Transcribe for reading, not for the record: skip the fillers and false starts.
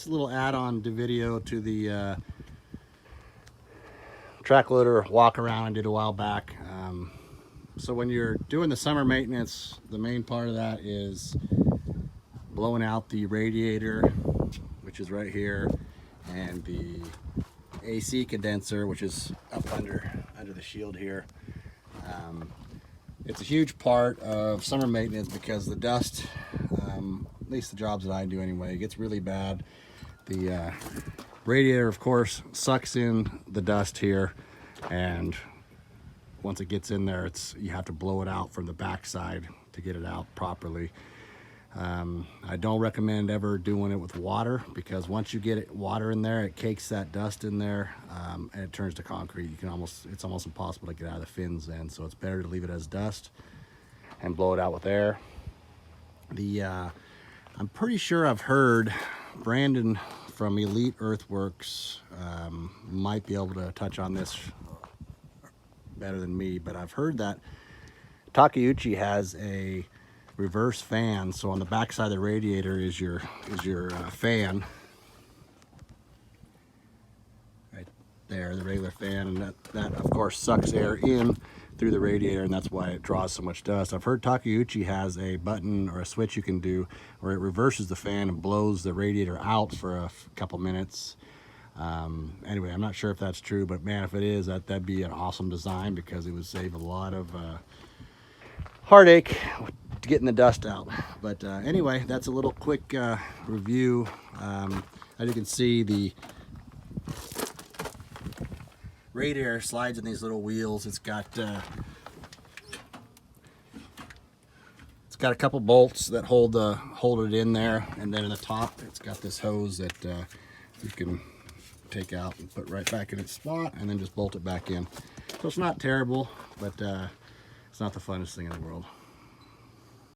This is a little add-on video to the track loader walk around I did a while back. So when you're doing the summer maintenance, the main part of that is blowing out the radiator, which is right here, and the AC condenser, which is up under the shield here. It's a huge part of summer maintenance because the dust, at least the jobs that I do anyway, gets really bad. The radiator, of course, sucks in the dust here, and once it gets in there, you have to blow it out from the backside to get it out properly. I don't recommend ever doing it with water, because once you get water in there, it cakes that dust in there, and it turns to concrete. It's almost impossible to get out of the fins then, so it's better to leave it as dust and blow it out with air. I'm pretty sure I've heard Brandon from Elite Earthworks might be able to touch on this better than me, but I've heard that Takeuchi has a reverse fan. So on the back side of the radiator is your fan right there, the regular fan, and that of course sucks air in through the radiator, and that's why it draws so much dust. I've heard Takeuchi has a button or a switch you can do where it reverses the fan and blows the radiator out for a couple minutes. Anyway, I'm not sure if that's true, but man, if it is, that'd be an awesome design, because it would save a lot of heartache to getting the dust out. But anyway, that's a little quick review. As you can see, the radiator slides in these little wheels. It's got a couple bolts that hold it in there, and then in the top it's got this hose that you can take out and put right back in its spot, and then just bolt it back in. So it's not terrible, but it's not the funnest thing in the world.